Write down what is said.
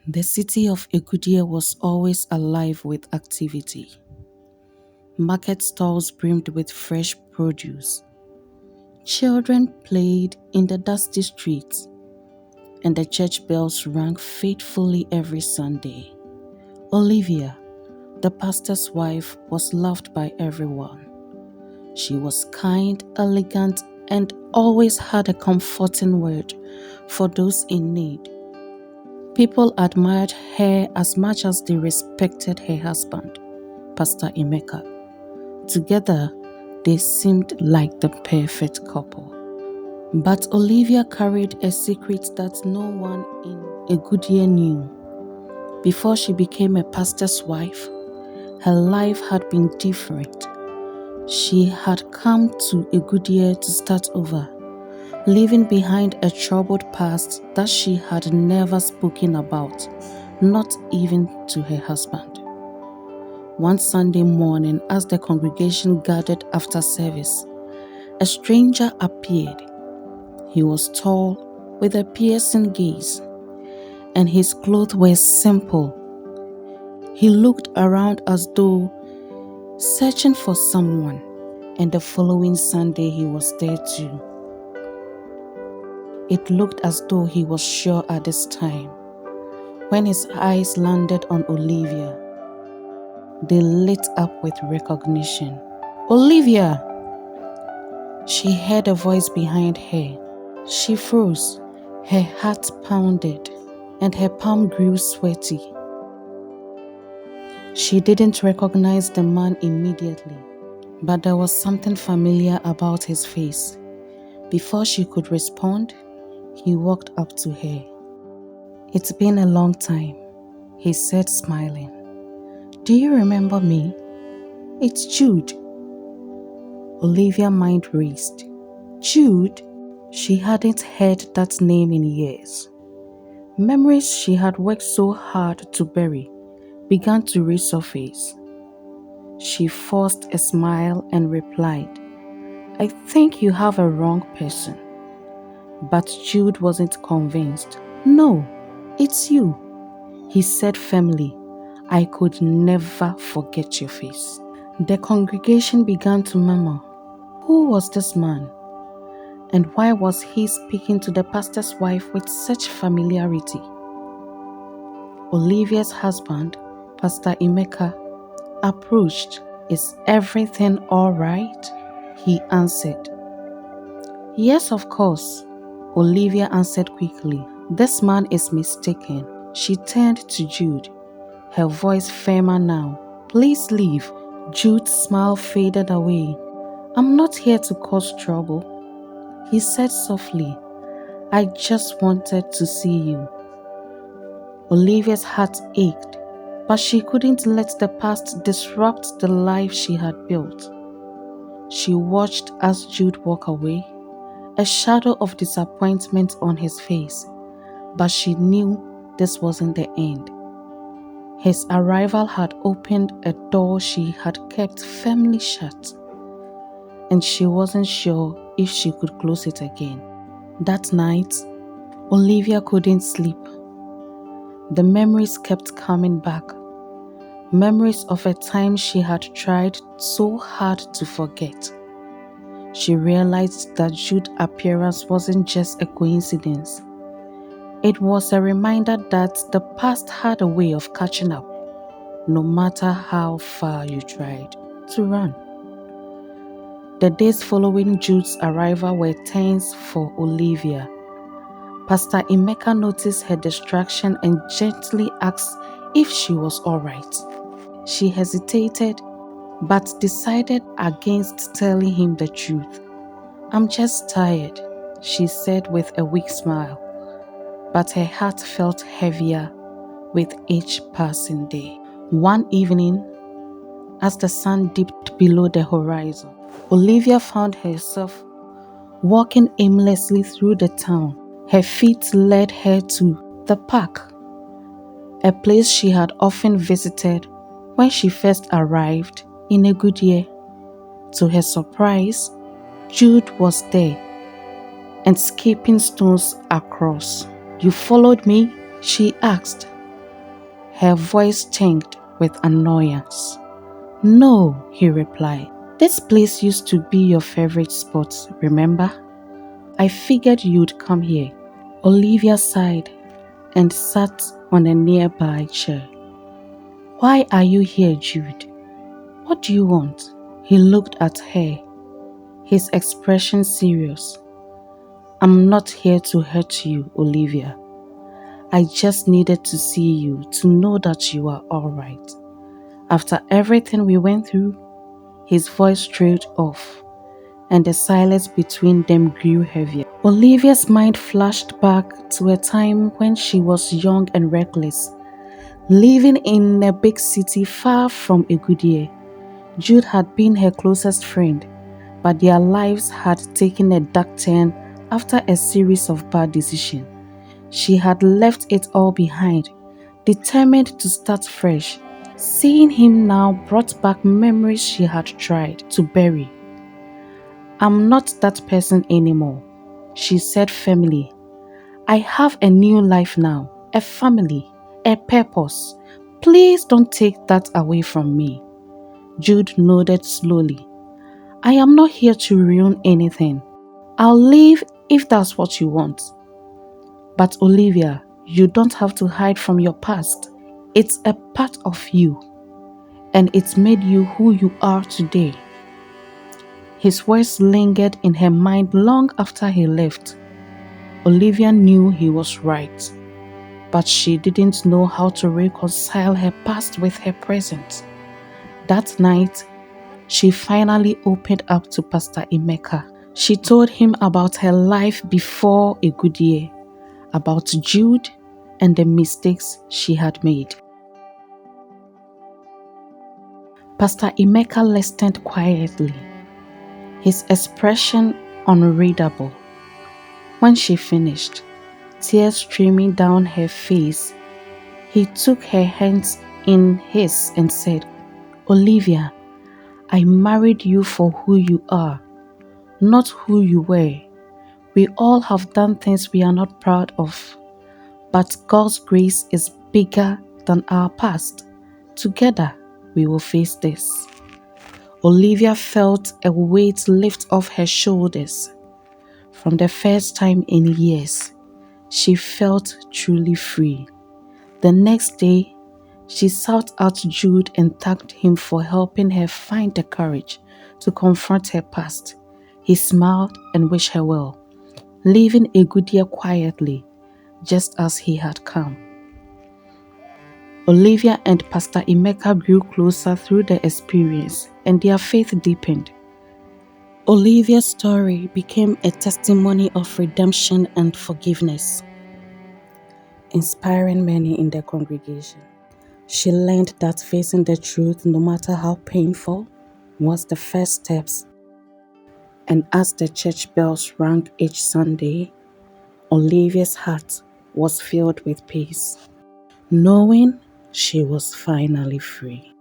The city of Egudie was always alive with activity. Market stalls brimmed with fresh produce. Children played in the dusty streets, and the church bells rang faithfully every Sunday. Olivia, the pastor's wife, was loved by everyone. She was kind, elegant, and always had a comforting word for those in need. People admired her as much as they respected her husband, Pastor Emeka. Together, they seemed like the perfect couple. But Olivia carried a secret that no one in Egudie knew. Before she became a pastor's wife, her life had been different. She had come to Egudie to start over, leaving behind a troubled past that she had never spoken about, not even to her husband. One Sunday morning, as the congregation gathered after service, a stranger appeared. He was tall, with a piercing gaze, and his clothes were simple. He looked around as though searching for someone, and the following Sunday he was there too. It looked as though he was sure at this time. When his eyes landed on Olivia, they lit up with recognition. "Olivia!" She heard a voice behind her. She froze, her heart pounded, and her palm grew sweaty. She didn't recognize the man immediately, but there was something familiar about his face. Before she could respond, he walked up to her. "It's been a long time," he said, smiling. "Do you remember me? It's Jude." Olivia's mind raced. Jude? She hadn't heard that name in years. Memories she had worked so hard to bury began to resurface. She forced a smile and replied, "I think you have a wrong person." But Jude wasn't convinced. "No, it's you," he said firmly. "I could never forget your face." The congregation began to murmur. Who was this man? And why was he speaking to the pastor's wife with such familiarity? Olivia's husband, Pastor Emeka, approached. "Is everything all right?" he answered. "Yes, of course," Olivia answered quickly. "This man is mistaken." She turned to Jude, her voice firmer now. "Please leave." Jude's smile faded away. "I'm not here to cause trouble," he said softly. "I just wanted to see you." Olivia's heart ached, but she couldn't let the past disrupt the life she had built. She watched as Jude walked away, a shadow of disappointment on his face, but she knew this wasn't the end. His arrival had opened a door she had kept firmly shut, and she wasn't sure if she could close it again. That night, Olivia couldn't sleep. The memories kept coming back. Memories of a time she had tried so hard to forget. She realized that Jude's appearance wasn't just a coincidence. It was a reminder that the past had a way of catching up, no matter how far you tried to run. The days following Jude's arrival were tense for Olivia. Pastor Emeka noticed her distraction and gently asked if she was all right. She hesitated, but decided against telling him the truth. "I'm just tired," she said with a weak smile, but her heart felt heavier with each passing day. One evening, as the sun dipped below the horizon, Olivia found herself walking aimlessly through the town. Her feet led her to the park, a place she had often visited when she first arrived in Egudie. To her surprise, Jude was there and skipping stones across. "You followed me?" she asked. Her voice changed with annoyance. No, he replied. This place used to be your favorite spot, remember? I figured you'd come here. Olivia sighed and sat on a nearby chair. Why are you here, Jude? What do you want? He looked at her, his expression serious. I'm not here to hurt you, Olivia. I just needed to see you to know that you are alright. After everything we went through, his voice trailed off, and the silence between them grew heavier. Olivia's mind flashed back to a time when she was young and reckless, living in a big city far from Agudie. Jude had been her closest friend, but their lives had taken a dark turn after a series of bad decisions. She had left it all behind, determined to start fresh. Seeing him now brought back memories she had tried to bury. I'm not that person anymore, she said firmly. I have a new life now, a family, a purpose. Please don't take that away from me. Jude nodded slowly. I am not here to ruin anything. I'll leave if that's what you want. But Olivia, you don't have to hide from your past. It's a part of you, and it's made you who you are today. His words lingered in her mind long after he left. Olivia knew he was right, but she didn't know how to reconcile her past with her present. That night, she finally opened up to Pastor Emeka. She told him about her life before Agudie, about Jude and the mistakes she had made. Pastor Emeka listened quietly, his expression unreadable. When she finished, tears streaming down her face, he took her hands in his and said, Olivia, I married you for who you are, not who you were. We all have done things we are not proud of, but God's grace is bigger than our past. Together, we will face this. Olivia felt a weight lift off her shoulders. For the first time in years, she felt truly free. The next day, she sought out Jude and thanked him for helping her find the courage to confront her past. He smiled and wished her well, leaving Agudie quietly, just as he had come. Olivia and Pastor Emeka grew closer through the experience, and their faith deepened. Olivia's story became a testimony of redemption and forgiveness, inspiring many in the congregation. She learned that facing the truth, no matter how painful, was the first steps. And as the church bells rang each Sunday, Olivia's heart was filled with peace, knowing she was finally free.